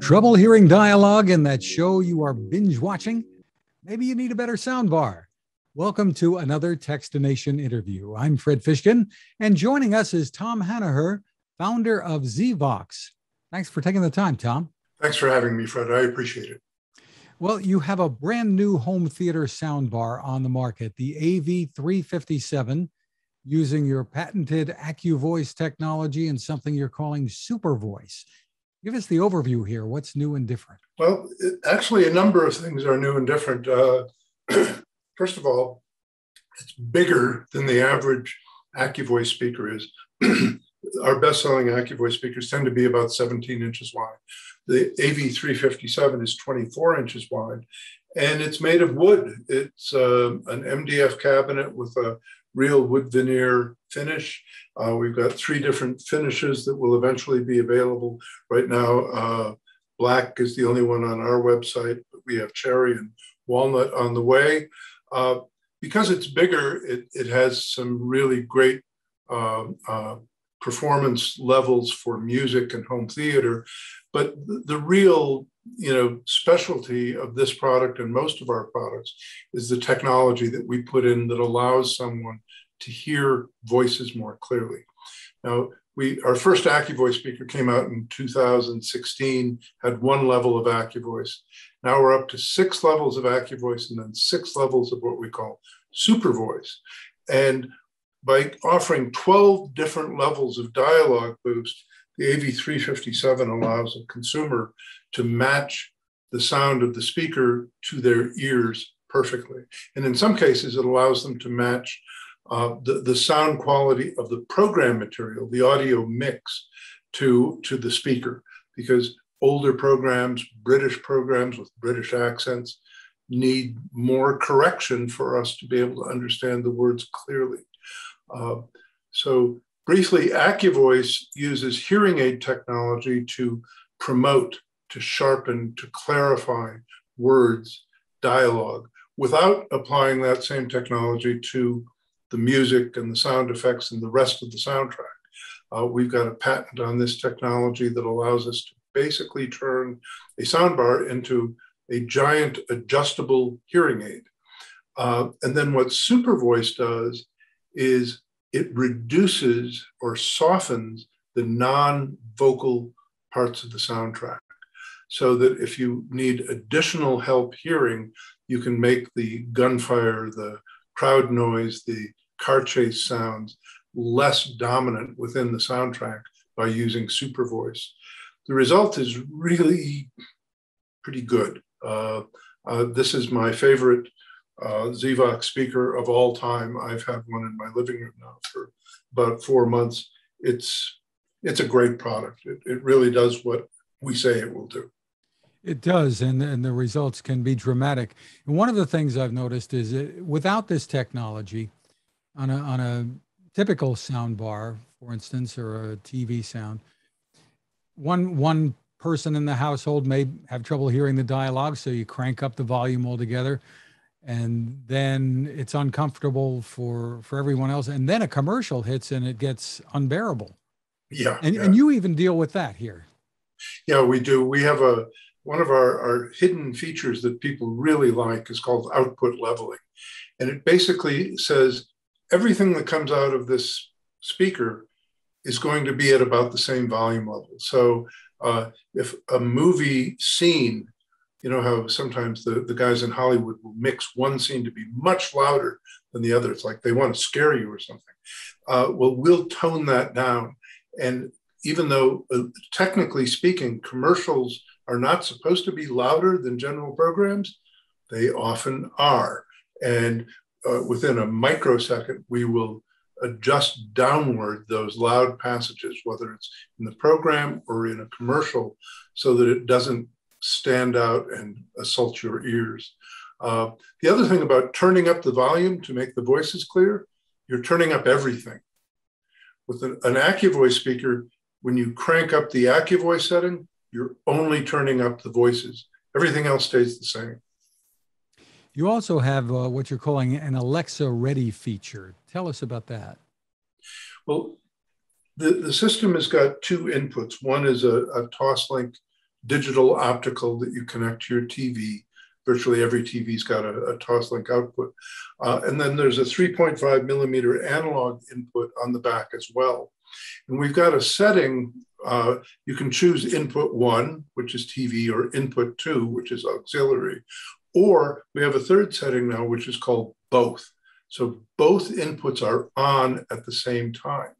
Trouble hearing dialogue in that show you are binge watching? Maybe you need a better soundbar. Welcome to another Techstination interview. I'm Fred Fishkin, and joining us is Tom Hanaher, founder of ZVOX. Thanks for taking the time, Tom. Thanks for having me, Fred. I appreciate it. Well, you have a brand new home theater soundbar on the market, the AV357, using your patented AccuVoice technology and something you're calling Super Voice. Give us the overview here. What's new and different? Well, actually, a number of things are new and different. First of all, it's bigger than the average AccuVoice speaker is. Our best-selling AccuVoice speakers tend to be about 17 inches wide. The AV357 is 24 inches wide, and it's made of wood. It's an MDF cabinet with a real wood veneer finish. We've got 3 different finishes that will eventually be available. Right now, black is the only one on our website, but we have cherry and walnut on the way. Because it's bigger, it has some really great performance levels for music and home theater. But the real, specialty of this product and most of our products is the technology that we put in that allows someone to hear voices more clearly. Now, our first AccuVoice speaker came out in 2016, had 1 level of AccuVoice. Now we're up to 6 levels of AccuVoice and then 6 levels of what we call Super Voice. And by offering 12 different levels of dialogue boost, the AV357 allows a consumer to match the sound of the speaker to their ears perfectly. And in some cases, it allows them to match the sound quality of the program material, the audio mix, to the speaker, because older programs, British programs with British accents, need more correction for us to be able to understand the words clearly. So briefly, AccuVoice uses hearing aid technology to promote, to sharpen, to clarify words, dialogue, without applying that same technology to the music and the sound effects and the rest of the soundtrack. We've got a patent on this technology that allows us to basically turn a soundbar into a giant adjustable hearing aid. And then what Super Voice does is it reduces or softens the non-vocal parts of the soundtrack, so that if you need additional help hearing, you can make the gunfire, the crowd noise, the car chase sounds less dominant within the soundtrack by using Super Voice. The result is really pretty good. This is my favorite ZVOX speaker of all time. I've had one in my living room now for about 4 months. It's a great product. It really does what we say it will do. It does, and the results can be dramatic. And one of the things I've noticed is without this technology, on a typical sound bar, for instance, or a TV sound, one person in the household may have trouble hearing the dialogue, so you crank up the volume altogether, and then it's uncomfortable for everyone else. And then a commercial hits and it gets unbearable. Yeah. And you even deal with that here. Yeah, we do. We have one of our hidden features that people really like is called output leveling. And it basically says everything that comes out of this speaker is going to be at about the same volume level. So if a movie scene, you know how sometimes the guys in Hollywood will mix one scene to be much louder than the other. It's like they want to scare you or something. Well, we'll tone that down. And even though technically speaking, commercials are not supposed to be louder than general programs, they often are. And within a microsecond, we will adjust downward those loud passages, whether it's in the program or in a commercial, so that it doesn't stand out and assault your ears. The other thing about turning up the volume to make the voices clear, you're turning up everything. With an AccuVoice speaker, when you crank up the AccuVoice setting, you're only turning up the voices. Everything else stays the same. You also have what you're calling an Alexa Ready feature. Tell us about that. Well, the system has got two inputs. One is a Toslink digital optical that you connect to your TV. Virtually every TV's got a toslink output. And then there's a 3.5 millimeter analog input on the back as well. And we've got a setting, you can choose input 1, which is TV, or input 2, which is auxiliary. Or we have a third setting now, which is called both. So both inputs are on at the same time.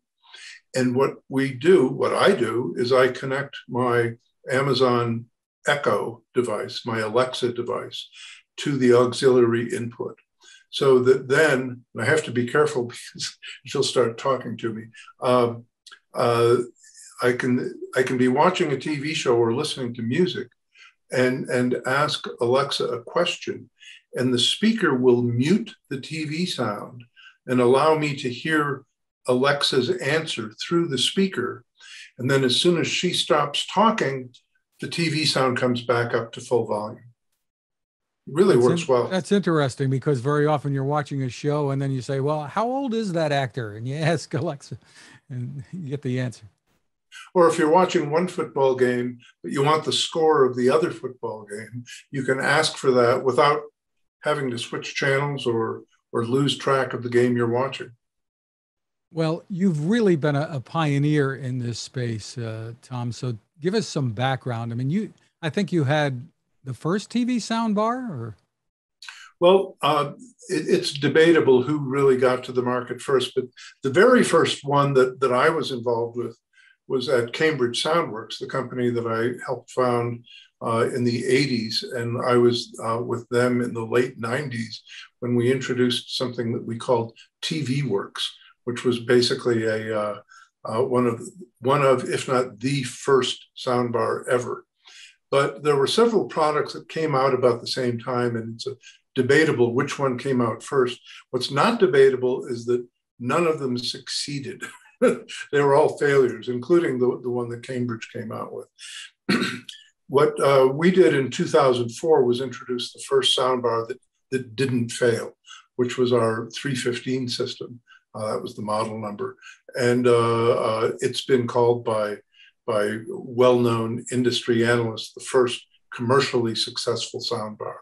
And what I do, is I connect my Amazon Echo device, my Alexa device, to the auxiliary input. So that then, and I have to be careful because she'll start talking to me. I can be watching a TV show or listening to music and ask Alexa a question, and the speaker will mute the TV sound and allow me to hear Alexa's answer through the speaker. And then as soon as she stops talking, the TV sound comes back up to full volume. It really works well. That's interesting, because very often you're watching a show and then you say, well, how old is that actor? And you ask Alexa and you get the answer. Or if you're watching one football game, but you want the score of the other football game, you can ask for that without having to switch channels or lose track of the game you're watching. Well, you've really been a pioneer in this space, Tom. So give us some background. I mean, I think you had the first TV soundbar, or? Well, it's debatable who really got to the market first, but the very first one that I was involved with was at Cambridge Soundworks, the company that I helped found in the 80s. And I was with them in the late 90s when we introduced something that we called TV Works, which was basically one of, if not the first soundbar ever. But there were several products that came out about the same time, and it's debatable which one came out first. What's not debatable is that none of them succeeded. They were all failures, including the one that Cambridge came out with. What we did in 2004 was introduce the first soundbar that didn't fail, which was our 315 system. That was the model number. And it's been called by well-known industry analysts the first commercially successful soundbar.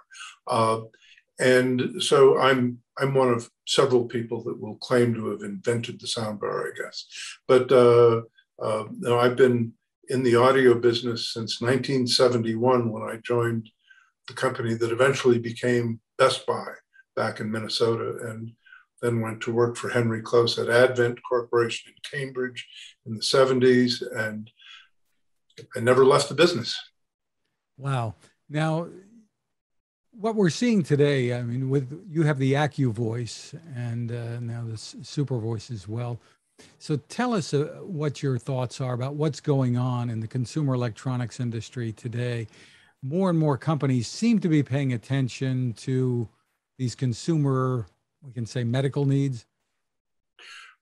And so I'm one of several people that will claim to have invented the soundbar, I guess. But no, I've been in the audio business since 1971, when I joined the company that eventually became Best Buy back in Minnesota, and then went to work for Henry Close at Advent Corporation in Cambridge in the 70s, and I never left the business. Wow. Now, what we're seeing today, I mean, you have the AccuVoice and now the Super Voice as well. So tell us what your thoughts are about what's going on in the consumer electronics industry today. More and more companies seem to be paying attention to these consumer, we can say, medical needs.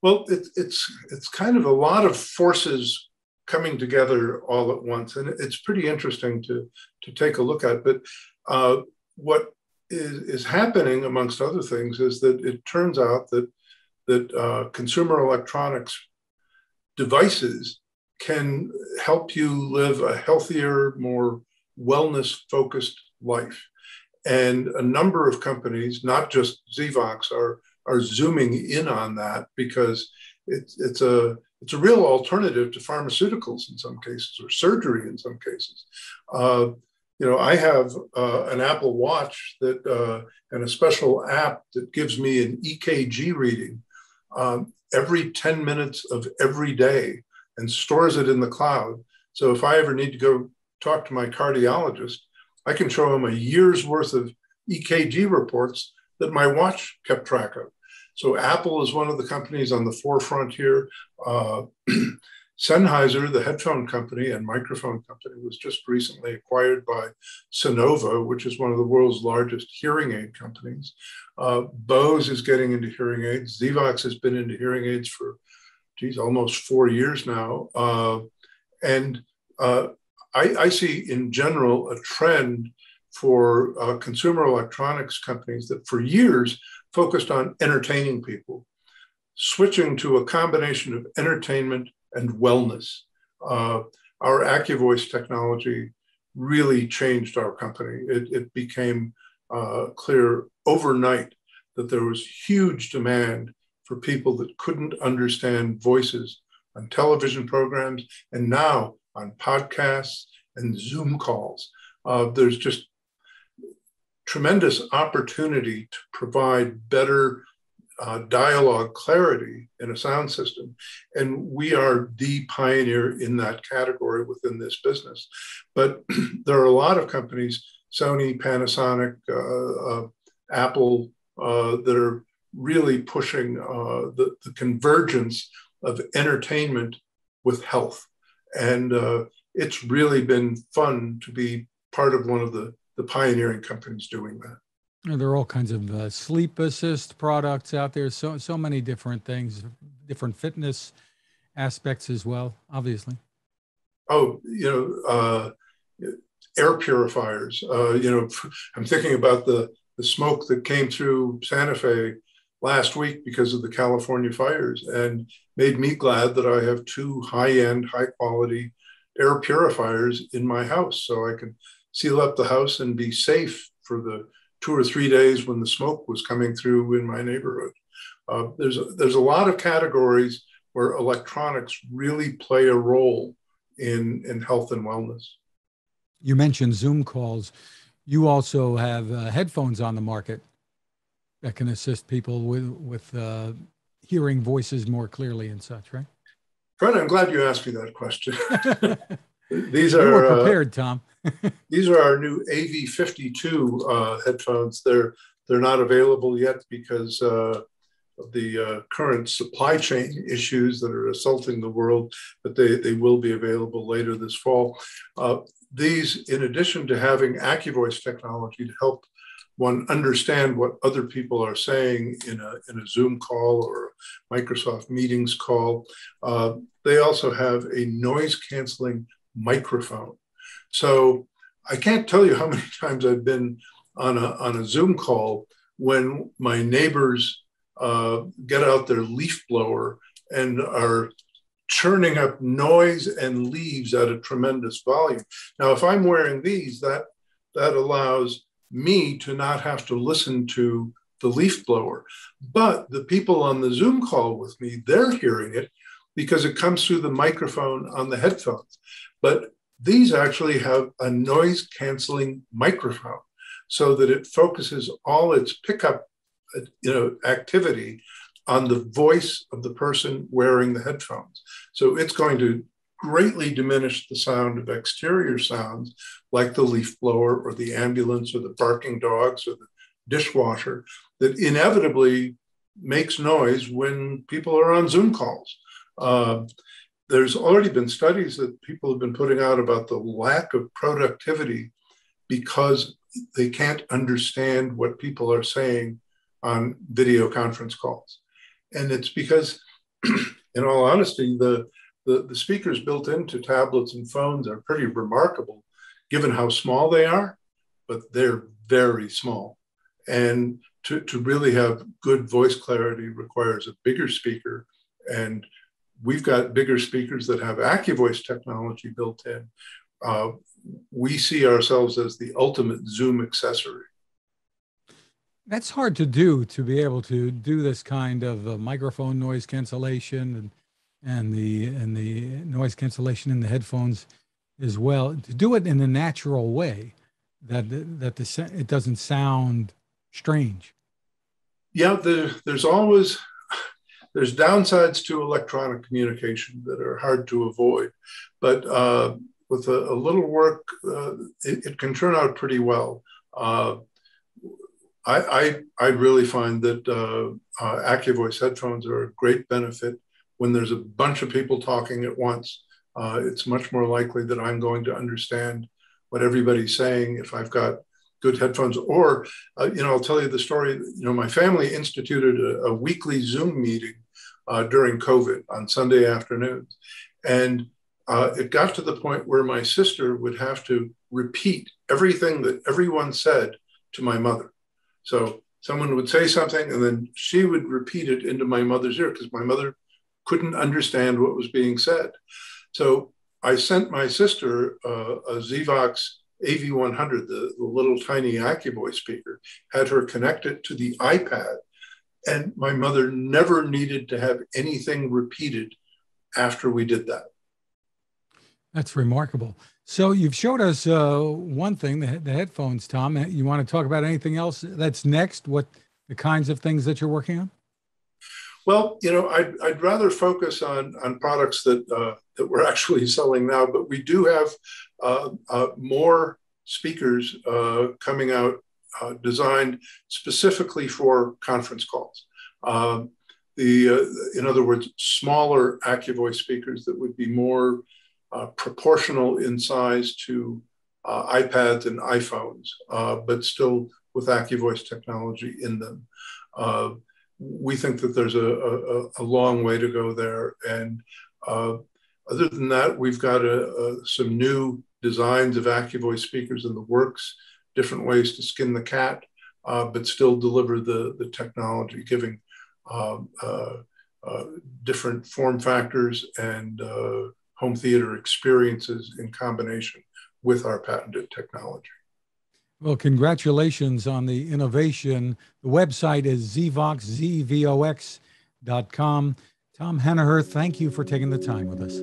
Well, it's kind of a lot of forces coming together all at once, and it's pretty interesting to take a look at. But what is happening, amongst other things, is that it turns out that consumer electronics devices can help you live a healthier, more wellness-focused life. And a number of companies, not just ZVOX, are zooming in on that, because it's a real alternative to pharmaceuticals in some cases, or surgery in some cases. I have an Apple Watch that and a special app that gives me an EKG reading every 10 minutes of every day and stores it in the cloud. So if I ever need to go talk to my cardiologist, I can show him a year's worth of EKG reports that my watch kept track of. So Apple is one of the companies on the forefront here. Sennheiser, the headphone company and microphone company, was just recently acquired by Sonova, which is one of the world's largest hearing aid companies. Bose is getting into hearing aids. ZVOX has been into hearing aids for, almost 4 years now. I see in general a trend for consumer electronics companies that for years focused on entertaining people, switching to a combination of entertainment and wellness. Our AccuVoice technology really changed our company. It became clear overnight that there was huge demand for people that couldn't understand voices on television programs and now on podcasts and Zoom calls. There's just tremendous opportunity to provide better dialogue clarity in a sound system. And we are the pioneer in that category within this business. But there are a lot of companies, Sony, Panasonic, Apple, that are really pushing the convergence of entertainment with health. And it's really been fun to be part of one of the pioneering companies doing that. There are all kinds of sleep assist products out there. So many different things, different fitness aspects as well, obviously. Oh, air purifiers. I'm thinking about the smoke that came through Santa Fe last week because of the California fires, and made me glad that I have 2 high-end, high-quality air purifiers in my house, so I can seal up the house and be safe for the 2 or 3 days when the smoke was coming through in my neighborhood. There's a lot of categories where electronics really play a role in health and wellness. You mentioned Zoom calls. You also have headphones on the market that can assist people with hearing voices more clearly and such, right? Fred, I'm glad you asked me that question. These you are were prepared, Tom. These are our new AV52 headphones. They're not available yet because of the current supply chain issues that are assaulting the world, but they will be available later this fall. These, in addition to having AccuVoice technology to help one understand what other people are saying in a Zoom call or a Microsoft Meetings call, they also have a noise canceling microphone. So I can't tell you how many times I've been on a Zoom call when my neighbors get out their leaf blower and are churning up noise and leaves at a tremendous volume. Now, if I'm wearing these, that allows me to not have to listen to the leaf blower. But the people on the Zoom call with me, they're hearing it because it comes through the microphone on the headphones. But these actually have a noise canceling microphone so that it focuses all its pickup activity on the voice of the person wearing the headphones. So it's going to greatly diminish the sound of exterior sounds like the leaf blower or the ambulance or the barking dogs or the dishwasher that inevitably makes noise when people are on Zoom calls. There's already been studies that people have been putting out about the lack of productivity because they can't understand what people are saying on video conference calls. And it's because, in all honesty, the speakers built into tablets and phones are pretty remarkable given how small they are, but they're very small. And to really have good voice clarity requires a bigger speaker. And we've got bigger speakers that have AccuVoice technology built in. We see ourselves as the ultimate Zoom accessory. That's hard to do, to be able to do this kind of microphone noise cancellation and the noise cancellation in the headphones as well. To do it in a natural way, that it doesn't sound strange. Yeah, there's downsides to electronic communication that are hard to avoid, but with a little work, it can turn out pretty well. I really find that AccuVoice headphones are a great benefit when there's a bunch of people talking at once. It's much more likely that I'm going to understand what everybody's saying if I've got good headphones. Or, I'll tell you the story. My family instituted a weekly Zoom meeting during COVID on Sunday afternoons. And it got to the point where my sister would have to repeat everything that everyone said to my mother. So someone would say something and then she would repeat it into my mother's ear because my mother couldn't understand what was being said. So I sent my sister a ZVOX AV100, the little tiny AccuVoice speaker, had her connect it to the iPad. And my mother never needed to have anything repeated after we did that. That's remarkable. So you've showed us one thing, the headphones, Tom. You want to talk about anything else that's next? What the kinds of things that you're working on? Well, I'd rather focus on products that we're actually selling now, but we do have more speakers coming out designed specifically for conference calls. In other words, smaller AccuVoice speakers that would be more proportional in size to iPads and iPhones, but still with AccuVoice technology in them. We think that there's a long way to go there. And other than that, we've got some new designs of AccuVoice speakers in the works, different ways to skin the cat, but still deliver the technology, giving different form factors and home theater experiences in combination with our patented technology. Well, congratulations on the innovation. The website is ZVOX.com. Tom Henniher, thank you for taking the time with us.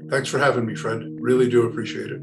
Thanks for having me, Fred. Really do appreciate it.